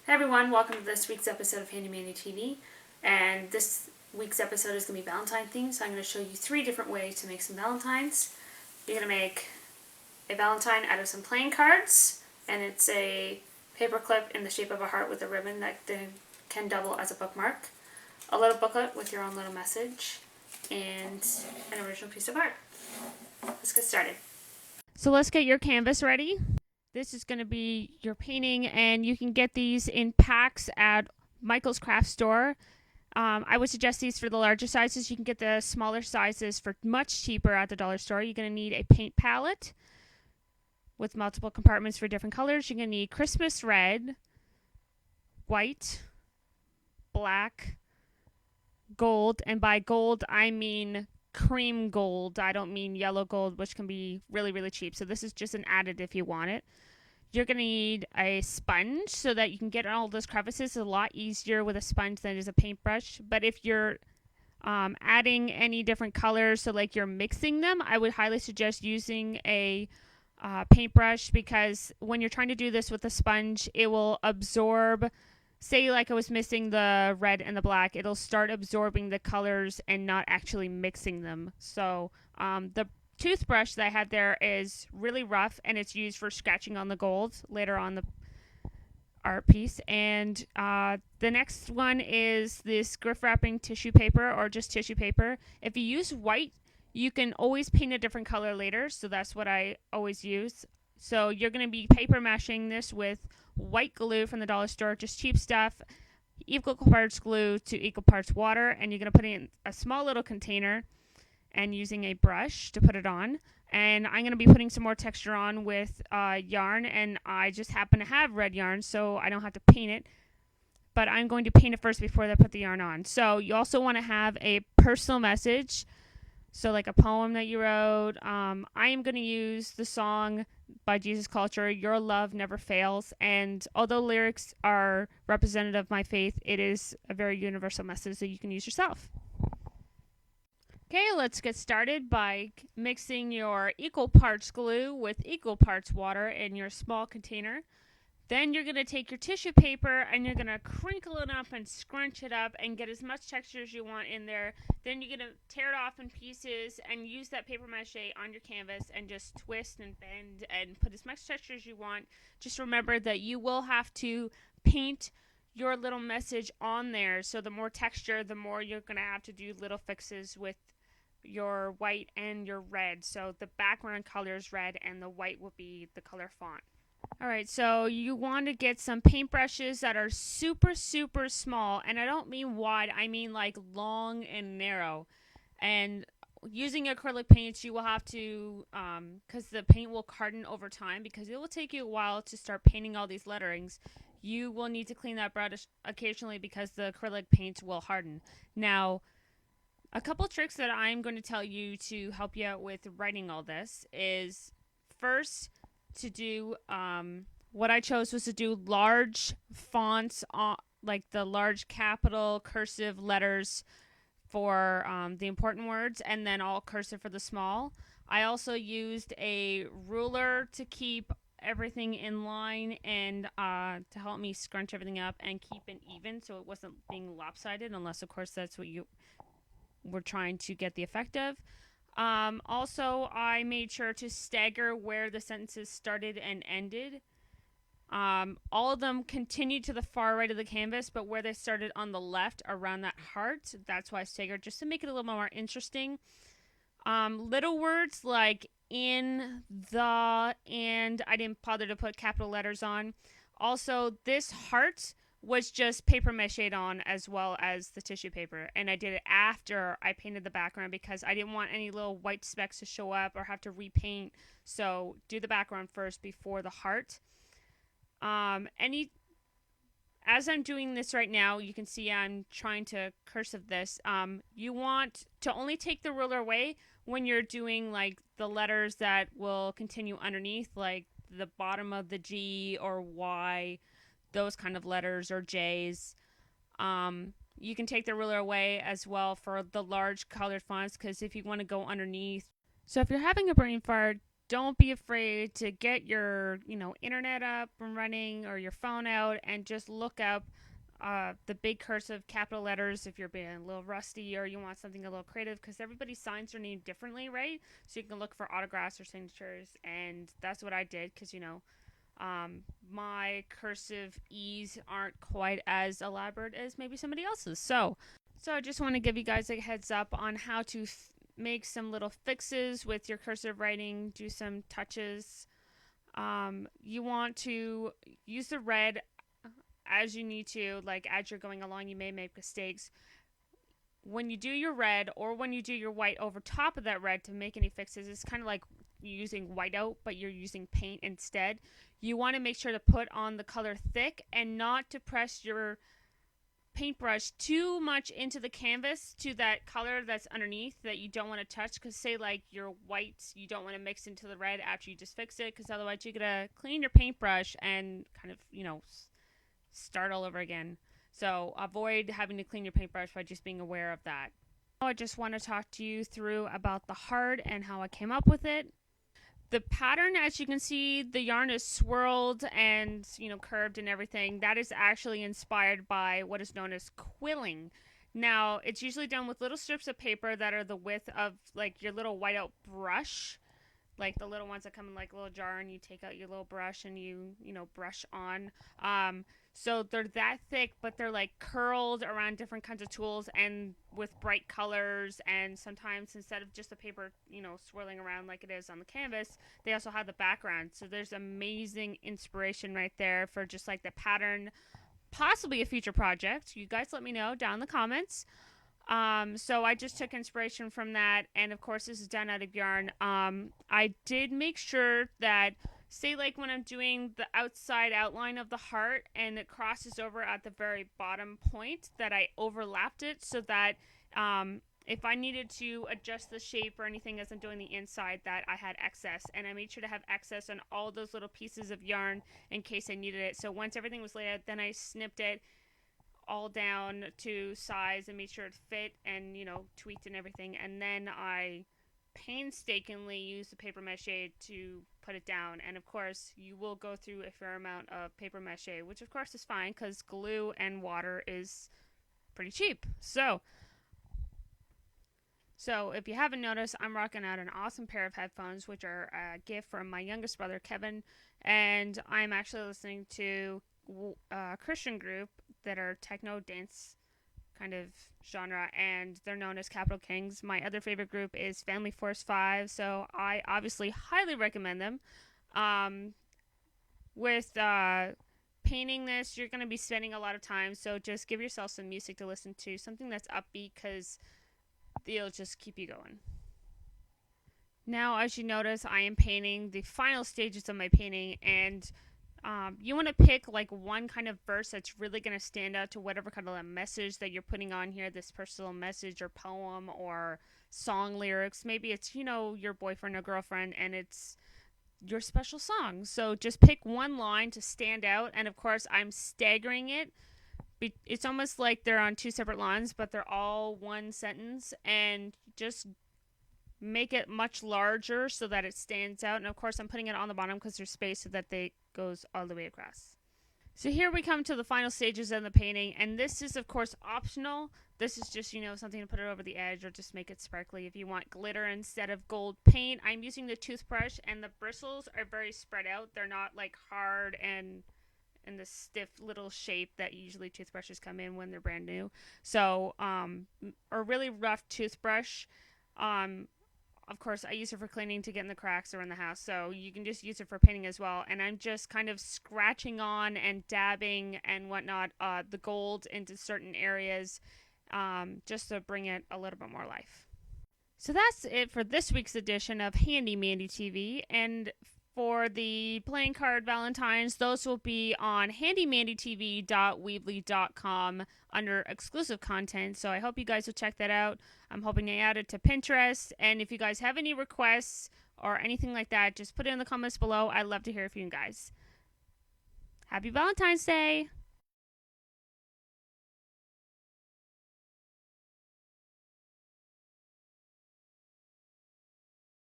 Hey everyone, welcome to this week's episode of Handy Mandy TV. And this week's episode is going to be Valentine themed, so I'm going to show you 3 different ways to make some Valentines. You're going to make a Valentine out of some playing cards, and it's a paper clip in the shape of a heart with a ribbon that can double as a bookmark, a little booklet with your own little message, and an original piece of art. Let's get started. So let's get your canvas ready. This is going to be your painting, and you can get these in packs at Michael's Craft Store. I would suggest these for the larger sizes. You can get the smaller sizes for much cheaper at the dollar store. You're going to need a paint palette with multiple compartments for different colors. You're going to need Christmas red, white, black, gold, and by gold I mean cream gold. I don't mean yellow gold, which can be really, really cheap. So this is just an added if you want it. You're going to need a sponge so that you can get all those crevices. It's a lot easier with a sponge than it is a paintbrush. But if you're adding any different colors, so like you're mixing them, I would highly suggest using a paintbrush, because when you're trying to do this with a sponge, it will absorb. Say like I was missing the red and the black, it'll start absorbing the colors and not actually mixing them. So the toothbrush that I had there is really rough, and it's used for scratching on the gold later on the art piece. And the next one is this gift wrapping tissue paper, or just tissue paper. If you use white, you can always paint a different color later, so that's what I always use. So you're going to be paper mashing this with white glue from the dollar store, just cheap stuff, equal parts glue to equal parts water, and you're going to put it in a small little container and using a brush to put it on. And I'm going to be putting some more texture on with yarn, and I just happen to have red yarn, so I don't have to paint it. But I'm going to paint it first before I put the yarn on. So you also want to have a personal message, so like a poem that you wrote. I am going to use the song by Jesus Culture, Your Love Never Fails. And although lyrics are representative of my faith, it is a very universal message that you can use yourself. Okay, let's get started by mixing your equal parts glue with equal parts water in your small container. Then you're going to take your tissue paper and you're going to crinkle it up and scrunch it up and get as much texture as you want in there. Then you're going to tear it off in pieces and use that paper mache on your canvas and just twist and bend and put as much texture as you want. Just remember that you will have to paint your little message on there. So the more texture, the more you're going to have to do little fixes with your white and your red. So the background color is red and the white will be the color font. Alright, so you want to get some paintbrushes that are super, super small. And I don't mean wide, I mean like long and narrow. And using acrylic paints, you will have to, because the paint will harden over time, because it will take you a while to start painting all these letterings. You will need to clean that brush occasionally because the acrylic paints will harden. Now, a couple tricks that I'm going to tell you to help you out with writing all this is, first, to do what I chose was to do large fonts, like the large capital cursive letters for the important words, and then all cursive for the small. I also used a ruler to keep everything in line and to help me scrunch everything up and keep it even so it wasn't being lopsided, unless of course that's what you were trying to get the effect of. Also, I made sure to stagger where the sentences started and ended. All of them continued to the far right of the canvas, but where they started on the left around that heart, that's why I staggered, just to make it a little more interesting. Little words like in, the, and I didn't bother to put capital letters on. Also, this heart was just paper mache on as well as the tissue paper, and I did it after I painted the background because I didn't want any little white specks to show up or have to repaint. So do the background first before the heart. As I'm doing this right now, you can see I'm trying to cursive this. You want to only take the ruler away when you're doing like the letters that will continue underneath, like the bottom of the G or Y, those kind of letters, or J's. You can take the ruler away as well for the large colored fonts, because if you want to go underneath. So if you're having a brain fart, don't be afraid to get your, internet up and running or your phone out and just look up the big cursive capital letters if you're being a little rusty or you want something a little creative, because everybody's signs are named differently, right? So you can look for autographs or signatures, and that's what I did because, my cursive E's aren't quite as elaborate as maybe somebody else's. So I just want to give you guys a heads up on how to make some little fixes with your cursive writing, do some touches. You want to use the red as you need to, like as you're going along, you may make mistakes. When you do your red or when you do your white over top of that red to make any fixes, it's kind of like using whiteout, but you're using paint instead. You want to make sure to put on the color thick and not to press your paintbrush too much into the canvas to that color that's underneath that you don't want to touch, because say like your white you don't want to mix into the red after you just fix it, because otherwise you're gonna clean your paintbrush and kind of start all over again. So avoid having to clean your paintbrush by just being aware of that. I just want to talk to you through about the heart and how I came up with it. The pattern, as you can see, the yarn is swirled and curved and everything. That is actually inspired by what is known as quilling. Now, it's usually done with little strips of paper that are the width of like your little whiteout brush, like the little ones that come in like a little jar, and you take out your little brush and you brush on. So they're that thick, but they're like curled around different kinds of tools and with bright colors. And sometimes instead of just the paper swirling around like it is on the canvas, they also have the background. So there's amazing inspiration right there for just like the pattern, possibly a future project. You guys let me know down in the comments. So I just took inspiration from that, and of course this is done out of yarn. I did make sure that, say like when I'm doing the outside outline of the heart and it crosses over at the very bottom point, that I overlapped it so that if I needed to adjust the shape or anything as I'm doing the inside, that I had excess, and I made sure to have excess on all those little pieces of yarn in case I needed it. So once everything was laid out, then I snipped it all down to size and made sure it fit and tweaked and everything, and then I painstakingly used the paper mache to put it down. And of course you will go through a fair amount of paper mache, which of course is fine because glue and water is pretty cheap. So if you haven't noticed, I'm rocking out an awesome pair of headphones, which are a gift from my youngest brother Kevin, and I'm actually listening to a Christian group that are techno dance kind of genre, and they're known as Capital Kings. My other favorite group is Family Force 5, so I obviously highly recommend them. With painting this, you're going to be spending a lot of time, so just give yourself some music to listen to, something that's upbeat, because it'll just keep you going. Now, as you notice, I am painting the final stages of my painting, and you want to pick like one kind of verse that's really going to stand out to whatever kind of a message that you're putting on here, this personal message or poem or song lyrics. Maybe it's, your boyfriend or girlfriend and it's your special song. So just pick one line to stand out. And of course, I'm staggering it. It's almost like they're on two separate lines, but they're all one sentence, and just make it much larger so that it stands out. And of course I'm putting it on the bottom because there's space so that they goes all the way across. So here we come to the final stages of the painting, and this is of course optional. This is just something to put it over the edge or just make it sparkly. If you want glitter instead of gold paint, I'm using the toothbrush, and the bristles are very spread out. They're not like hard and in the stiff little shape that usually toothbrushes come in when they're brand new. So a really rough toothbrush, of course, I use it for cleaning to get in the cracks around the house, so you can just use it for painting as well. And I'm just kind of scratching on and dabbing and whatnot the gold into certain areas, just to bring it a little bit more life. So that's it for this week's edition of Handy Mandy TV. And for the playing card Valentines, those will be on handymandytv.weebly.com under exclusive content. So I hope you guys will check that out. I'm hoping to add it to Pinterest. And if you guys have any requests or anything like that, just put it in the comments below. I'd love to hear from you guys. Happy Valentine's Day!